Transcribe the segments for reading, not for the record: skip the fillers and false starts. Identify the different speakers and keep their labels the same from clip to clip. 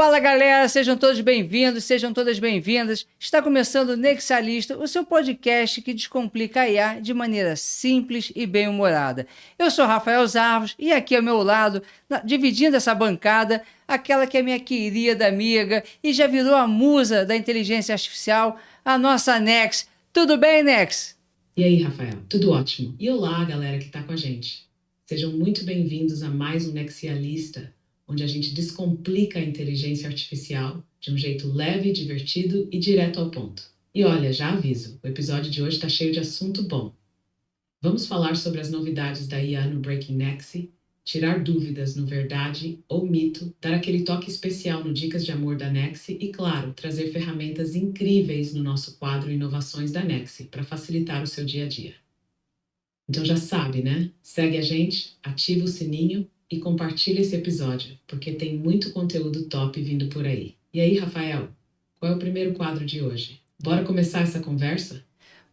Speaker 1: Fala galera, sejam todos bem-vindos, sejam todas bem-vindas. Está começando o Nexialista, o seu podcast que descomplica a IA de maneira simples e bem-humorada. Eu sou Rafael Zarvos e aqui ao meu lado, dividindo essa bancada, aquela que é minha querida amiga e já virou a musa da inteligência artificial, a nossa Nex. Tudo bem, Nex?
Speaker 2: E aí, Rafael? Tudo ótimo. E olá, galera que está com a gente. Sejam muito bem-vindos a mais um Nexialista, onde a gente descomplica a inteligência artificial de um jeito leve, divertido e direto ao ponto. E olha, já aviso, o episódio de hoje está cheio de assunto bom. Vamos falar sobre as novidades da IA no Breaking Nexi, tirar dúvidas no Verdade ou Mito, dar aquele toque especial no Dicas de Amor da Nexi e, claro, trazer ferramentas incríveis no nosso quadro Inovações da Nexi para facilitar o seu dia a dia. Então já sabe, né? Segue a gente, ativa o sininho e compartilha esse episódio, porque tem muito conteúdo top vindo por aí. E aí, Rafael, qual é o primeiro quadro de hoje? Bora começar essa conversa?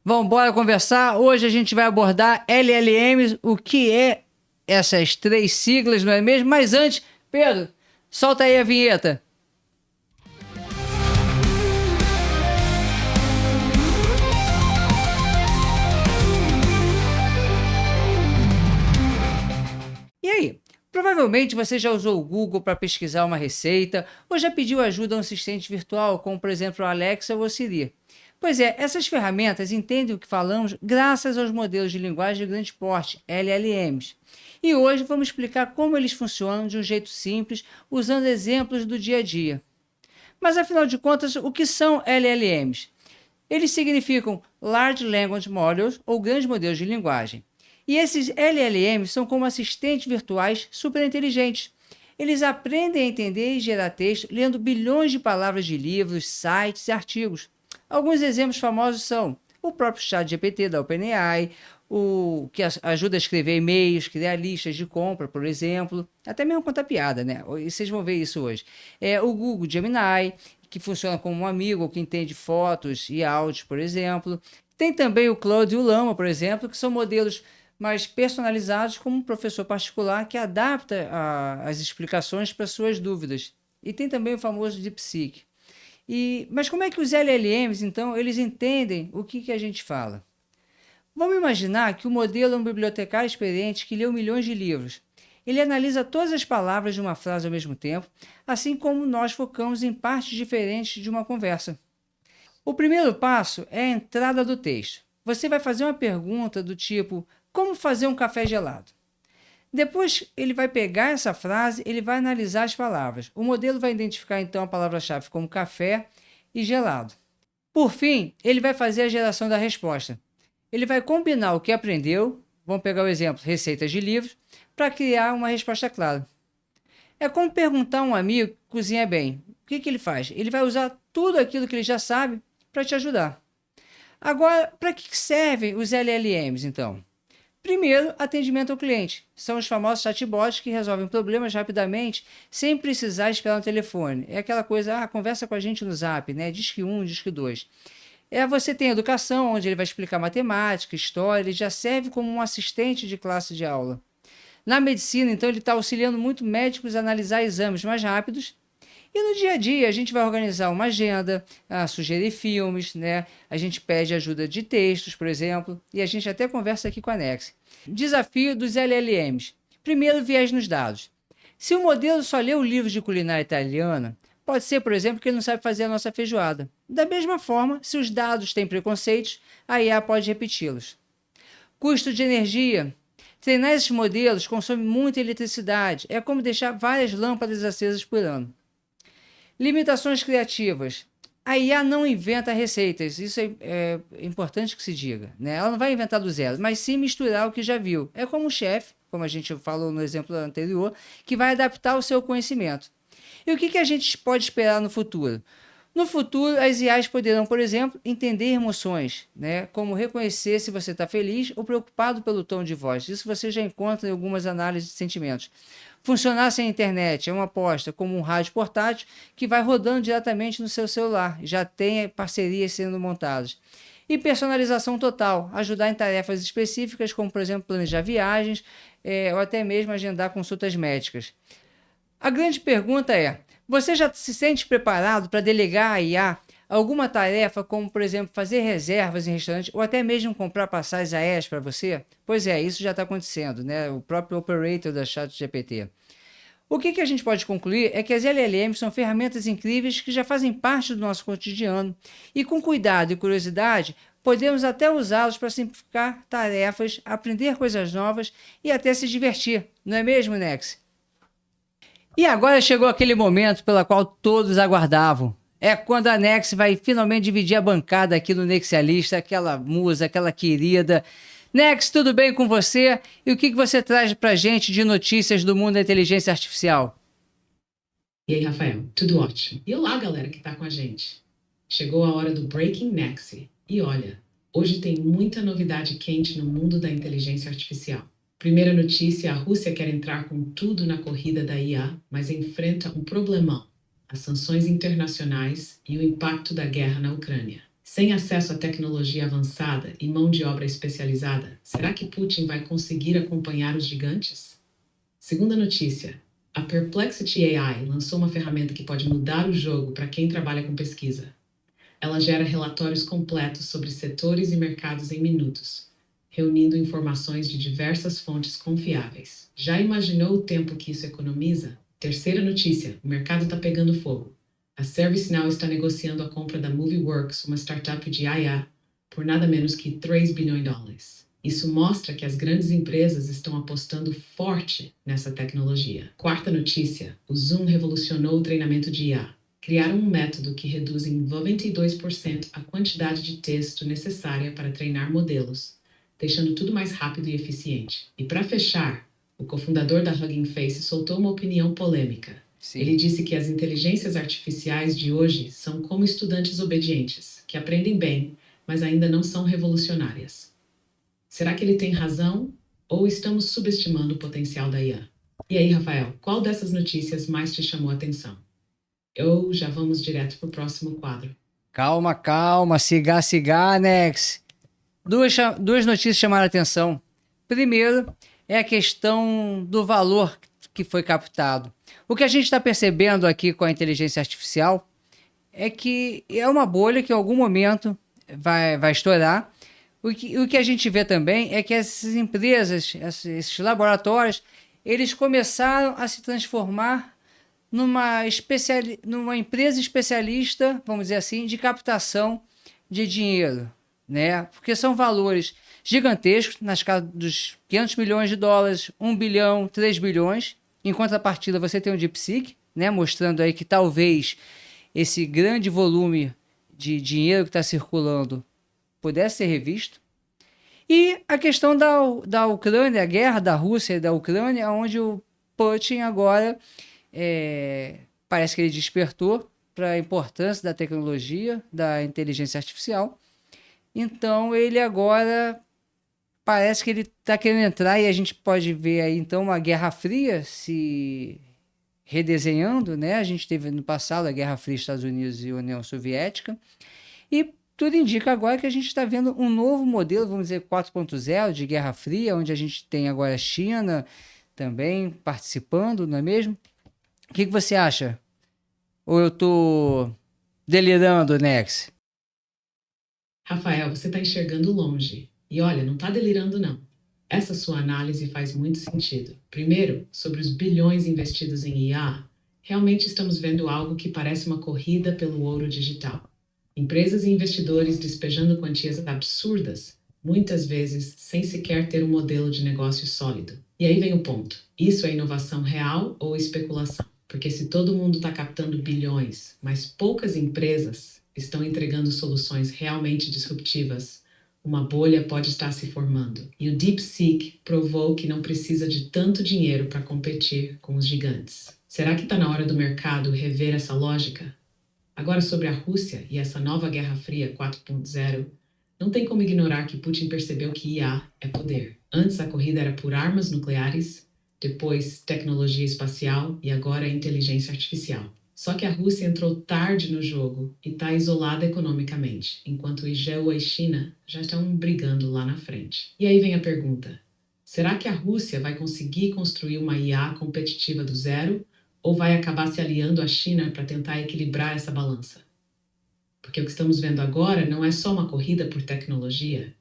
Speaker 1: Vamos embora conversar. Hoje a gente vai abordar LLMs, o que é essas três siglas, não é mesmo? Mas antes, Pedro, solta aí a vinheta. E aí? Provavelmente você já usou o Google para pesquisar uma receita ou já pediu ajuda a um assistente virtual, como por exemplo a Alexa ou a Siri. Pois é, essas ferramentas entendem o que falamos graças aos modelos de linguagem de grande porte, LLMs. E hoje vamos explicar como eles funcionam de um jeito simples, usando exemplos do dia a dia. Mas afinal de contas, o que são LLMs? Eles significam Large Language Models ou grandes modelos de linguagem. E esses LLMs são como assistentes virtuais superinteligentes. Eles aprendem a entender e gerar texto lendo bilhões de palavras de livros, sites e artigos. Alguns exemplos famosos são o próprio ChatGPT da OpenAI, o que ajuda a escrever e-mails, criar listas de compra, por exemplo, até mesmo contar piada, né? E vocês vão ver isso hoje. O Google Gemini, que funciona como um amigo que entende fotos e áudios, por exemplo. Tem também o Claude e o Llama, por exemplo, que são modelos mais personalizados como um professor particular que adapta as explicações para suas dúvidas. E tem também o famoso DeepSeek. Mas como é que os LLMs, então, eles entendem o que a gente fala? Vamos imaginar que o modelo é um bibliotecário experiente que leu milhões de livros. Ele analisa todas as palavras de uma frase ao mesmo tempo, assim como nós focamos em partes diferentes de uma conversa. O primeiro passo é a entrada do texto. Você vai fazer uma pergunta do tipo: como fazer um café gelado? Depois ele vai pegar essa frase, ele vai analisar as palavras. O modelo vai identificar então a palavra-chave como café e gelado. Por fim, ele vai fazer a geração da resposta. Ele vai combinar o que aprendeu, vamos pegar o exemplo, receitas de livros, para criar uma resposta clara. É como perguntar a um amigo que cozinha bem. O que ele faz? Ele vai usar tudo aquilo que ele já sabe para te ajudar. Agora, para que servem os LLMs, então? Primeiro, atendimento ao cliente. São os famosos chatbots que resolvem problemas rapidamente, sem precisar esperar no telefone. É aquela coisa, conversa com a gente no Zap, né? Disque 1, Disque 2. Você tem educação, onde ele vai explicar matemática, história, ele já serve como um assistente de classe de aula. Na medicina, então, ele está auxiliando muito médicos a analisar exames mais rápidos. E no dia a dia, a gente vai organizar uma agenda, sugerir filmes, né? A gente pede ajuda de textos, por exemplo, e a gente até conversa aqui com a Nex. Desafio dos LLMs. Primeiro, viés nos dados. Se o modelo só lê o livro de culinária italiana, pode ser, por exemplo, que ele não sabe fazer a nossa feijoada. Da mesma forma, se os dados têm preconceitos, a IA pode repeti-los. Custo de energia. Treinar esses modelos consome muita eletricidade. É como deixar várias lâmpadas acesas por ano. Limitações criativas. A IA não inventa receitas, isso é importante que se diga, né? Ela não vai inventar do zero, mas sim misturar o que já viu. É como um chefe, como a gente falou no exemplo anterior, que vai adaptar o seu conhecimento. E o que a gente pode esperar no futuro? No futuro, as IAs poderão, por exemplo, entender emoções, né? Como reconhecer se você está feliz ou preocupado pelo tom de voz. Isso você já encontra em algumas análises de sentimentos. Funcionar sem internet é uma aposta, como um rádio portátil que vai rodando diretamente no seu celular. Já tem parcerias sendo montadas. E personalização total, ajudar em tarefas específicas, como, por exemplo, planejar viagens ou até mesmo agendar consultas médicas. A grande pergunta é: Você já se sente preparado para delegar à IA alguma tarefa, como, por exemplo, fazer reservas em restaurantes ou até mesmo comprar passagens aéreas para você? Pois é, isso já está acontecendo, né? O próprio operator da ChatGPT. O que a gente pode concluir é que as LLMs são ferramentas incríveis que já fazem parte do nosso cotidiano e, com cuidado e curiosidade, podemos até usá-los para simplificar tarefas, aprender coisas novas e até se divertir, não é mesmo, Nex? E agora chegou aquele momento pela qual todos aguardavam. É quando a Nex vai finalmente dividir a bancada aqui no Nexialista, aquela musa, aquela querida. Nex, tudo bem com você? E o que você traz pra gente de notícias do mundo da inteligência artificial?
Speaker 2: E aí, Rafael, tudo ótimo. E olá, galera que tá com a gente. Chegou a hora do Breaking Nexi. E olha, hoje tem muita novidade quente no mundo da inteligência artificial. Primeira notícia, a Rússia quer entrar com tudo na corrida da IA, mas enfrenta um problemão: as sanções internacionais e o impacto da guerra na Ucrânia. Sem acesso à tecnologia avançada e mão de obra especializada, será que Putin vai conseguir acompanhar os gigantes? Segunda notícia, a Perplexity AI lançou uma ferramenta que pode mudar o jogo para quem trabalha com pesquisa. Ela gera relatórios completos sobre setores e mercados em minutos, reunindo informações de diversas fontes confiáveis. Já imaginou o tempo que isso economiza? Terceira notícia: o mercado está pegando fogo. A ServiceNow está negociando a compra da Moveworks, uma startup de IA, por nada menos que US$ 3 bilhões. Isso mostra que as grandes empresas estão apostando forte nessa tecnologia. Quarta notícia: o Zoom revolucionou o treinamento de IA. Criaram um método que reduz em 92% a quantidade de texto necessária para treinar modelos, deixando tudo mais rápido e eficiente. E para fechar, o cofundador da Hugging Face soltou uma opinião polêmica.
Speaker 1: Sim.
Speaker 2: Ele disse que as inteligências artificiais de hoje são como estudantes obedientes, que aprendem bem, mas ainda não são revolucionárias. Será que ele tem razão ou estamos subestimando o potencial da IA? E aí, Rafael, qual dessas notícias mais te chamou a atenção? Ou já vamos direto para o próximo quadro?
Speaker 1: Calma, calma, siga, Nex. Duas notícias chamaram a atenção. Primeiro, é a questão do valor que foi captado. O que a gente está percebendo aqui com a inteligência artificial é que é uma bolha que em algum momento vai estourar. O que a gente vê também é que essas empresas, esses laboratórios, eles começaram a se transformar numa empresa especialista, vamos dizer assim, de captação de dinheiro, né? Porque são valores gigantescos, nas casas dos US$ 500 milhões, 1 bilhão, 3 bilhões. Em contrapartida, você tem o DeepSeek, né? Mostrando aí que talvez esse grande volume de dinheiro que está circulando pudesse ser revisto. E a questão da Ucrânia, a guerra da Rússia e da Ucrânia, onde o Putin agora parece que ele despertou para a importância da tecnologia, da inteligência artificial. Então ele agora parece que ele está querendo entrar e a gente pode ver aí então uma Guerra Fria se redesenhando, né? A gente teve no passado a Guerra Fria Estados Unidos e União Soviética e tudo indica agora que a gente está vendo um novo modelo, vamos dizer 4.0 de Guerra Fria, onde a gente tem agora a China também participando, não é mesmo? O que você acha? Ou eu tô delirando, Nex?
Speaker 2: Rafael, você está enxergando longe. E olha, não está delirando, não. Essa sua análise faz muito sentido. Primeiro, sobre os bilhões investidos em IA, realmente estamos vendo algo que parece uma corrida pelo ouro digital. Empresas e investidores despejando quantias absurdas, muitas vezes sem sequer ter um modelo de negócio sólido. E aí vem o ponto: isso é inovação real ou especulação? Porque se todo mundo está captando bilhões, mas poucas empresas estão entregando soluções realmente disruptivas, uma bolha pode estar se formando. E o DeepSeek provou que não precisa de tanto dinheiro para competir com os gigantes. Será que está na hora do mercado rever essa lógica? Agora, sobre a Rússia e essa nova Guerra Fria 4.0, não tem como ignorar que Putin percebeu que IA é poder. Antes a corrida era por armas nucleares, depois tecnologia espacial e agora inteligência artificial. Só que a Rússia entrou tarde no jogo e está isolada economicamente, enquanto o IGEU e China já estão brigando lá na frente. E aí vem a pergunta: será que a Rússia vai conseguir construir uma IA competitiva do zero? ou vai acabar se aliando à China para tentar equilibrar essa balança? Porque o que estamos vendo agora não é só uma corrida por tecnologia,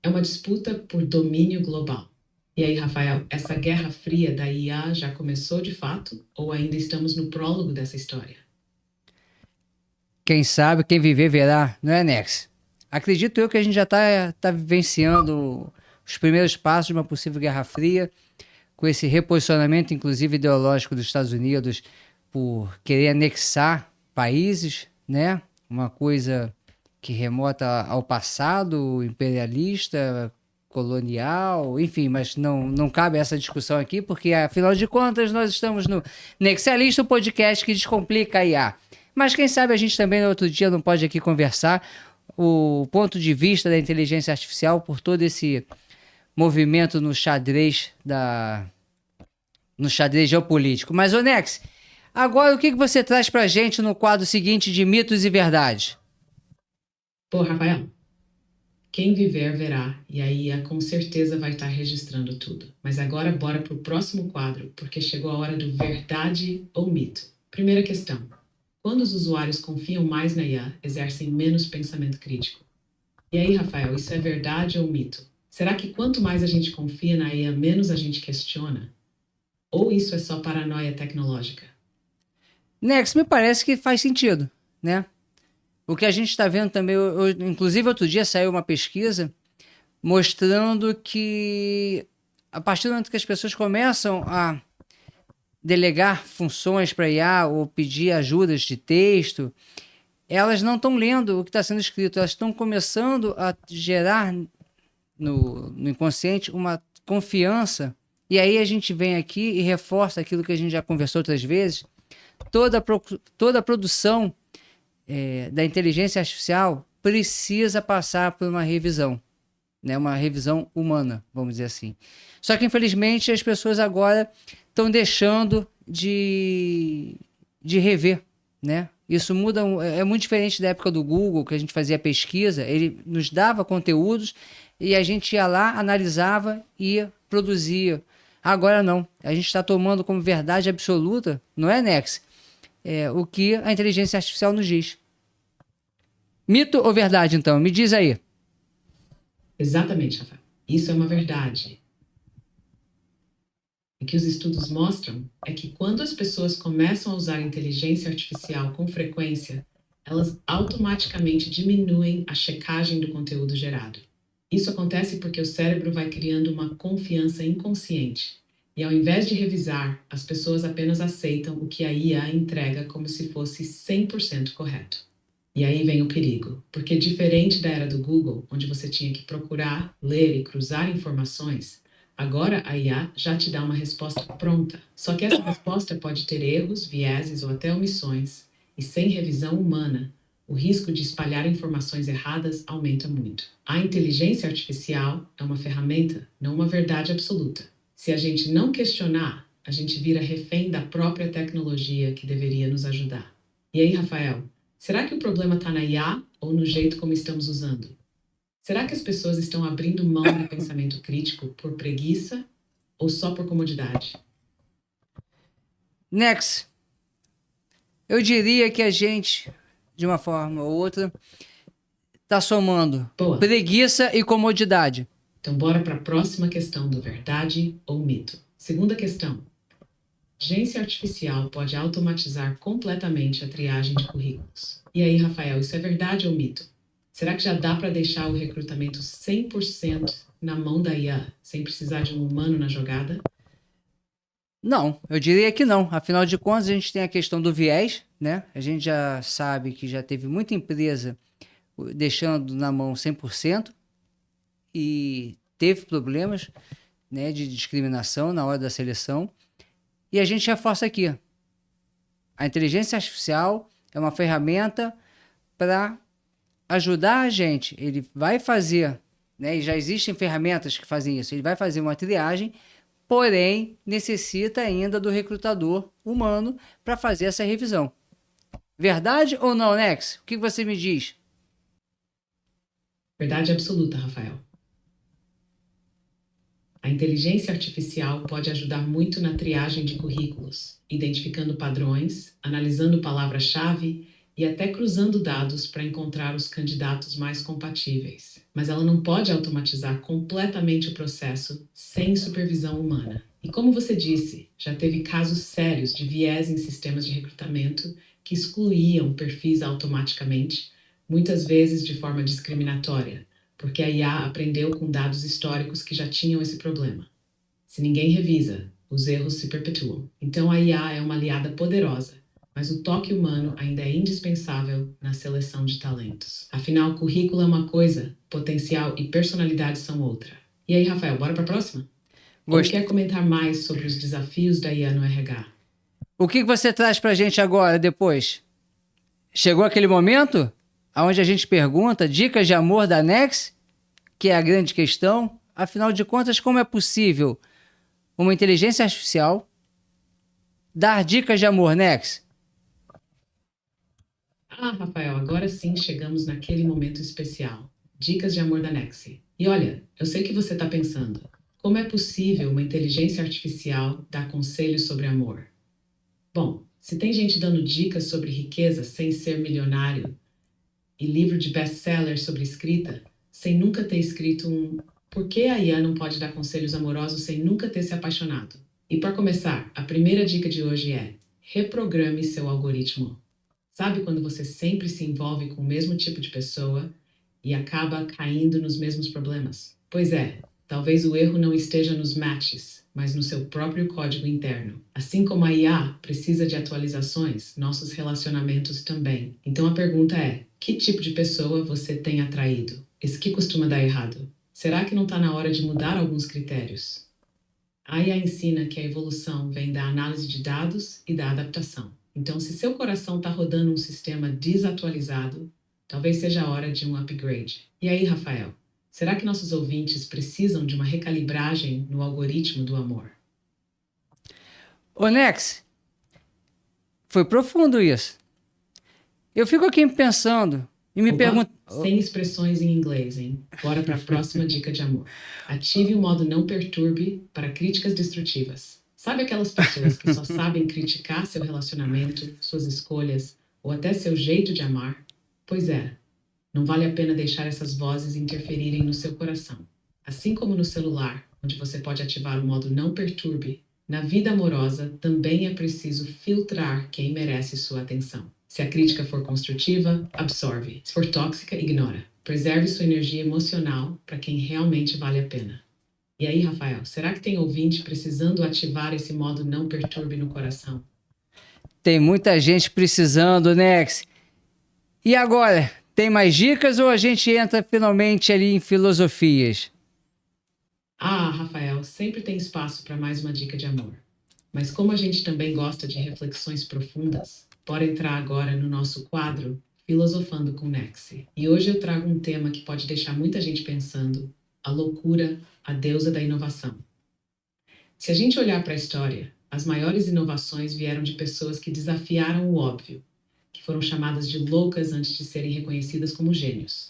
Speaker 2: é uma disputa por domínio global. E aí, Rafael, essa guerra fria da IA já começou de fato ou ainda estamos no prólogo dessa história?
Speaker 1: Quem sabe, quem viver verá, não é, Nex? Acredito eu que a gente já tá vivenciando os primeiros passos de uma possível Guerra Fria, com esse reposicionamento, inclusive ideológico dos Estados Unidos, por querer anexar países, né? Uma coisa que remota ao passado imperialista, colonial, enfim, mas não cabe essa discussão aqui, porque afinal de contas nós estamos no Nexialista, o podcast que descomplica a IA. Mas quem sabe a gente também no outro dia não pode aqui conversar o ponto de vista da inteligência artificial por todo esse movimento no xadrez geopolítico. Mas, Nex, agora o que você traz pra gente no quadro seguinte de mitos e verdades?
Speaker 2: Pô, Rafael, quem viver verá, e a IA com certeza vai estar registrando tudo. Mas agora bora pro próximo quadro, porque chegou a hora do verdade ou mito. Primeira questão. Quando os usuários confiam mais na IA, exercem menos pensamento crítico. E aí, Rafael, isso é verdade ou mito? Será que quanto mais a gente confia na IA, menos a gente questiona? Ou isso é só paranoia tecnológica?
Speaker 1: Nex, me parece que faz sentido, né? O que a gente está vendo também, inclusive outro dia saiu uma pesquisa mostrando que a partir do momento que as pessoas começam a delegar funções para IA ou pedir ajudas de texto, elas não estão lendo o que está sendo escrito, elas estão começando a gerar no inconsciente uma confiança. E aí a gente vem aqui e reforça aquilo que a gente já conversou outras vezes. Toda a produção da inteligência artificial precisa passar por uma revisão, né? Uma revisão humana, vamos dizer assim. Só que, infelizmente, as pessoas agora estão deixando de rever, né? Isso muda, é muito diferente da época do Google, que a gente fazia pesquisa, ele nos dava conteúdos e a gente ia lá, analisava e produzia. Agora não, a gente está tomando como verdade absoluta, não é, Nex? O que a inteligência artificial nos diz. Mito ou verdade, então? Me diz aí.
Speaker 2: Exatamente, Rafael. Isso é uma verdade. O que os estudos mostram é que quando as pessoas começam a usar inteligência artificial com frequência, elas automaticamente diminuem a checagem do conteúdo gerado. Isso acontece porque o cérebro vai criando uma confiança inconsciente. E ao invés de revisar, as pessoas apenas aceitam o que a IA entrega como se fosse 100% correto. E aí vem o perigo, porque diferente da era do Google, onde você tinha que procurar, ler e cruzar informações, agora a IA já te dá uma resposta pronta. Só que essa resposta pode ter erros, vieses ou até omissões, e sem revisão humana, o risco de espalhar informações erradas aumenta muito. A inteligência artificial é uma ferramenta, não uma verdade absoluta. Se a gente não questionar, a gente vira refém da própria tecnologia que deveria nos ajudar. E aí, Rafael, será que o problema está na IA ou no jeito como estamos usando? Será que as pessoas estão abrindo mão do pensamento crítico por preguiça ou só por comodidade?
Speaker 1: Nex, eu diria que a gente, de uma forma ou outra, está somando
Speaker 2: Boa.
Speaker 1: preguiça e comodidade.
Speaker 2: Então, bora para a próxima questão do verdade ou mito. Segunda questão. Inteligência artificial pode automatizar completamente a triagem de currículos. E aí, Rafael, isso é verdade ou mito? Será que já dá para deixar o recrutamento 100% na mão da IA, sem precisar de um humano na jogada?
Speaker 1: Não, eu diria que não. Afinal de contas, a gente tem a questão do viés, né? A gente já sabe que já teve muita empresa deixando na mão 100% e teve problemas, né, de discriminação na hora da seleção. E a gente reforça aqui. A inteligência artificial é uma ferramenta para ajudar a gente. Ele vai fazer, né, e já existem ferramentas que fazem isso, ele vai fazer uma triagem, porém necessita ainda do recrutador humano para fazer essa revisão. Verdade ou não, Nex? O que você me diz?
Speaker 2: Verdade absoluta, Rafael. A inteligência artificial pode ajudar muito na triagem de currículos, identificando padrões, analisando palavra-chave e até cruzando dados para encontrar os candidatos mais compatíveis. Mas ela não pode automatizar completamente o processo sem supervisão humana. E como você disse, já teve casos sérios de viés em sistemas de recrutamento que excluíam perfis automaticamente, muitas vezes de forma discriminatória, porque a IA aprendeu com dados históricos que já tinham esse problema. Se ninguém revisa, os erros se perpetuam. Então a IA é uma aliada poderosa, mas o toque humano ainda é indispensável na seleção de talentos. Afinal, currículo é uma coisa, potencial e personalidade são outra. E aí, Rafael, bora para a próxima? Ou quer comentar mais sobre os desafios da IA no RH?
Speaker 1: O que você traz para a gente agora, depois? Chegou aquele momento onde a gente pergunta dicas de amor da Nex, que é a grande questão. Afinal de contas, como é possível uma inteligência artificial dar dicas de amor, Nex?
Speaker 2: Rafael, agora sim chegamos naquele momento especial. Dicas de amor da Nexi. E olha, eu sei que você está pensando, como é possível uma inteligência artificial dar conselhos sobre amor? Bom, se tem gente dando dicas sobre riqueza sem ser milionário e livro de best-seller sobre escrita, sem nunca ter escrito Por que a IA não pode dar conselhos amorosos sem nunca ter se apaixonado? E para começar, a primeira dica de hoje é: reprograme seu algoritmo. Sabe quando você sempre se envolve com o mesmo tipo de pessoa e acaba caindo nos mesmos problemas? Pois é, talvez o erro não esteja nos matches, mas no seu próprio código interno. Assim como a IA precisa de atualizações, nossos relacionamentos também. Então a pergunta é: que tipo de pessoa você tem atraído? Esse que costuma dar errado? Será que não está na hora de mudar alguns critérios? A IA ensina que a evolução vem da análise de dados e da adaptação. Então, se seu coração está rodando um sistema desatualizado, talvez seja a hora de um upgrade. E aí, Rafael, será que nossos ouvintes precisam de uma recalibragem no algoritmo do amor?
Speaker 1: Ô, Nex, foi profundo isso. Eu fico aqui pensando e me pergunto...
Speaker 2: Sem expressões em inglês, hein? Bora para a próxima dica de amor. Ative o modo não perturbe para críticas destrutivas. Sabe aquelas pessoas que só sabem criticar seu relacionamento, suas escolhas ou até seu jeito de amar? Pois é, não vale a pena deixar essas vozes interferirem no seu coração. Assim como no celular, onde você pode ativar o modo não perturbe, na vida amorosa também é preciso filtrar quem merece sua atenção. Se a crítica for construtiva, absorve. Se for tóxica, ignora. Preserve sua energia emocional para quem realmente vale a pena. E aí, Rafael, será que tem ouvinte precisando ativar esse modo não perturbe no coração?
Speaker 1: Tem muita gente precisando, Nex. E agora, tem mais dicas ou a gente entra finalmente ali em filosofias?
Speaker 2: Rafael, sempre tem espaço para mais uma dica de amor. Mas como a gente também gosta de reflexões profundas, bora entrar agora no nosso quadro Filosofando com Nexi. E hoje eu trago um tema que pode deixar muita gente pensando: a loucura, a deusa da inovação. Se a gente olhar para a história, as maiores inovações vieram de pessoas que desafiaram o óbvio, que foram chamadas de loucas antes de serem reconhecidas como gênios.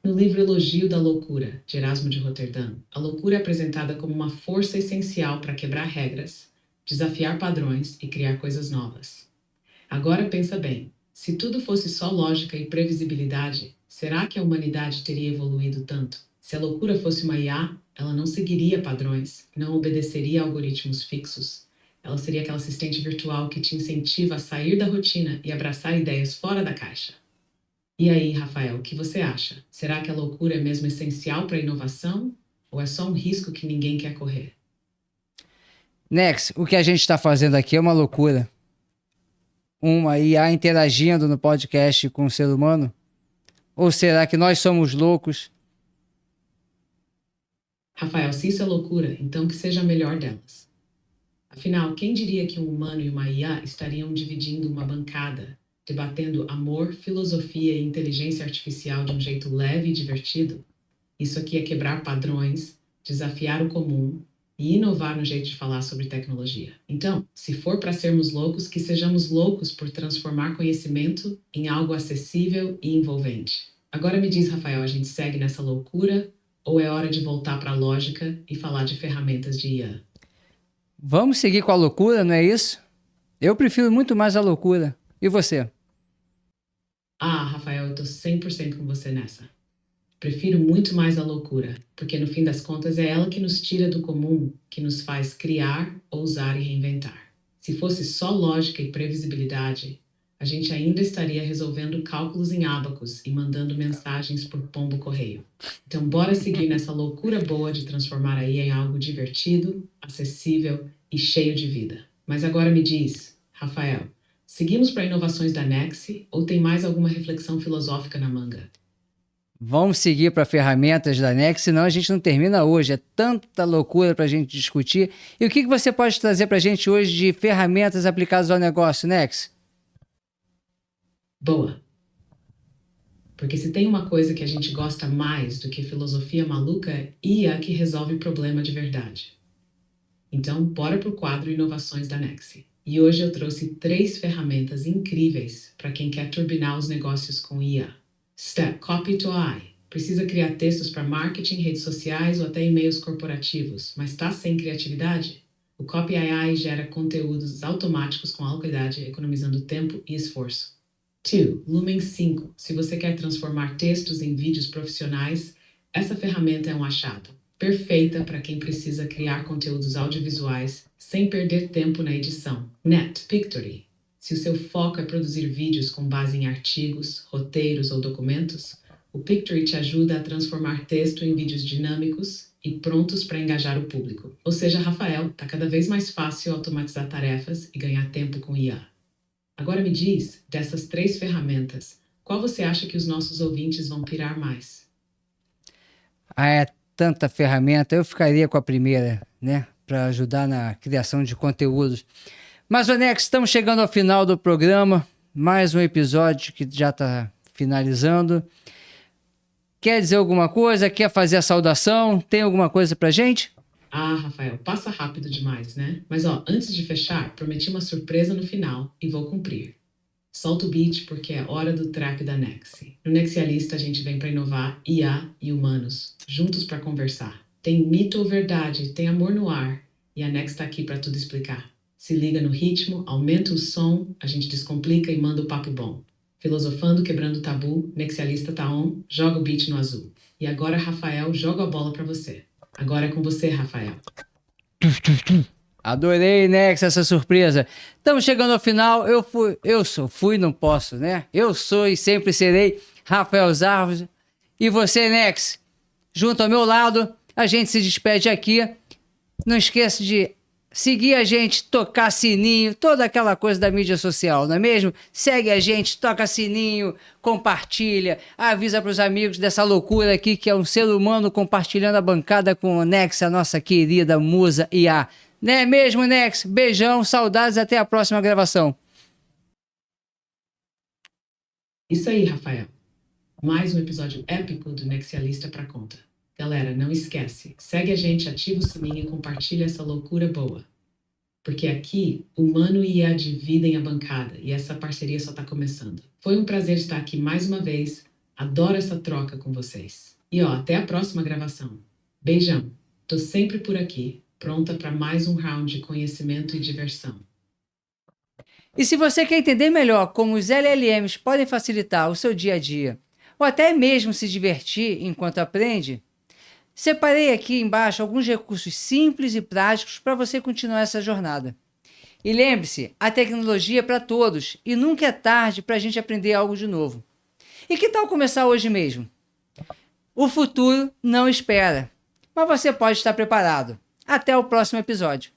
Speaker 2: No livro Elogio da Loucura, de Erasmo de Roterdã, a loucura é apresentada como uma força essencial para quebrar regras, desafiar padrões e criar coisas novas. Agora pensa bem, se tudo fosse só lógica e previsibilidade, será que a humanidade teria evoluído tanto? Se a loucura fosse uma IA, ela não seguiria padrões, não obedeceria a algoritmos fixos. Ela seria aquela assistente virtual que te incentiva a sair da rotina e abraçar ideias fora da caixa. E aí, Rafael, o que você acha? Será que a loucura é mesmo essencial para a inovação? Ou é só um risco que ninguém quer correr?
Speaker 1: Nex, o que a gente está fazendo aqui é uma loucura. Uma IA interagindo no podcast com o ser humano? Ou será que nós somos loucos?
Speaker 2: Rafael, se isso é loucura, então que seja a melhor delas. Afinal, quem diria que um humano e uma IA estariam dividindo uma bancada, debatendo amor, filosofia e inteligência artificial de um jeito leve e divertido? Isso aqui é quebrar padrões, desafiar o comum e inovar no jeito de falar sobre tecnologia. Então, se for para sermos loucos, que sejamos loucos por transformar conhecimento em algo acessível e envolvente. Agora me diz, Rafael, a gente segue nessa loucura Ou é hora de voltar para a lógica e falar de ferramentas de IA?
Speaker 1: Vamos seguir com a loucura, não é isso? Eu prefiro muito mais a loucura. E você?
Speaker 2: Ah, Rafael, eu tô 100% com você nessa. Prefiro muito mais a loucura, porque no fim das contas é ela que nos tira do comum, que nos faz criar, ousar e reinventar. Se fosse só lógica e previsibilidade, a gente ainda estaria resolvendo cálculos em ábacos e mandando mensagens por pombo correio. Então, bora seguir nessa loucura boa de transformar a IA em algo divertido, acessível e cheio de vida. Mas agora me diz, Rafael, seguimos para inovações da Nexi ou tem mais alguma reflexão filosófica na manga?
Speaker 1: Vamos seguir para ferramentas da Nex, senão a gente não termina hoje. É tanta loucura para a gente discutir. E o que você pode trazer para a gente hoje de ferramentas aplicadas ao negócio, Nex?
Speaker 2: Boa. Porque se tem uma coisa que a gente gosta mais do que filosofia maluca, é IA que resolve problema de verdade. Então, bora pro quadro Inovações da Nexi. E hoje eu trouxe 3 ferramentas incríveis para quem quer turbinar os negócios com IA. Step Copy to AI. Precisa criar textos para marketing, redes sociais ou até e-mails corporativos, mas está sem criatividade? O Copy AI gera conteúdos automáticos com alta qualidade, economizando tempo e esforço. 2. Lumen 5. Se você quer transformar textos em vídeos profissionais, essa ferramenta é um achado. Perfeita para quem precisa criar conteúdos audiovisuais sem perder tempo na edição. Net Pictory. Se o seu foco é produzir vídeos com base em artigos, roteiros ou documentos, o Pictory te ajuda a transformar texto em vídeos dinâmicos e prontos para engajar o público. Ou seja, Rafael, está cada vez mais fácil automatizar tarefas e ganhar tempo com IA. Agora me diz, dessas 3 ferramentas, qual você acha que os nossos ouvintes vão pirar mais?
Speaker 1: Ah, é tanta ferramenta. Eu ficaria com a primeira, né? Para ajudar na criação de conteúdos. Mas, Nex, estamos chegando ao final do programa. Mais um episódio que já está finalizando. Quer dizer alguma coisa? Quer fazer a saudação? Tem alguma coisa pra gente?
Speaker 2: Ah, Rafael, passa rápido demais, né? Mas ó, antes de fechar, prometi uma surpresa no final e vou cumprir. Solta o beat porque é hora do trap da Nexi. No Nexialista a gente vem para inovar IA e humanos, juntos para conversar. Tem mito ou verdade, tem amor no ar e a Nex tá aqui para tudo explicar. Se liga no ritmo, aumenta o som, a gente descomplica e manda o papo bom. Filosofando, quebrando o tabu, Nexialista tá on, joga o beat no azul. E agora, Rafael, joga a bola para você. Agora é com você, Rafael.
Speaker 1: Adorei, Nex, essa surpresa. Estamos chegando ao final. Fui, não posso, né? Eu sou e sempre serei Rafael Zarros. E você, Nex, junto ao meu lado, a gente se despede aqui. Não esqueça de seguir a gente, tocar sininho, toda aquela coisa da mídia social, não é mesmo? Segue a gente, toca sininho, compartilha, avisa para os amigos dessa loucura aqui que é um ser humano compartilhando a bancada com o Nex, a nossa querida musa IA. Não é mesmo, Nex? Beijão, saudades, até a próxima gravação.
Speaker 2: Isso aí, Rafael. Mais um episódio épico do Nexialista pra conta. Galera, não esquece, segue a gente, ativa o sininho e compartilha essa loucura boa. Porque aqui, humano e IA dividem a bancada e essa parceria só tá começando. Foi um prazer estar aqui mais uma vez, adoro essa troca com vocês. E ó, até a próxima gravação. Beijão, tô sempre por aqui, pronta para mais um round de conhecimento e diversão.
Speaker 1: E se você quer entender melhor como os LLMs podem facilitar o seu dia a dia, ou até mesmo se divertir enquanto aprende, separei aqui embaixo alguns recursos simples e práticos para você continuar essa jornada. E lembre-se, a tecnologia é para todos e nunca é tarde para a gente aprender algo de novo. E que tal começar hoje mesmo? O futuro não espera, mas você pode estar preparado. Até o próximo episódio.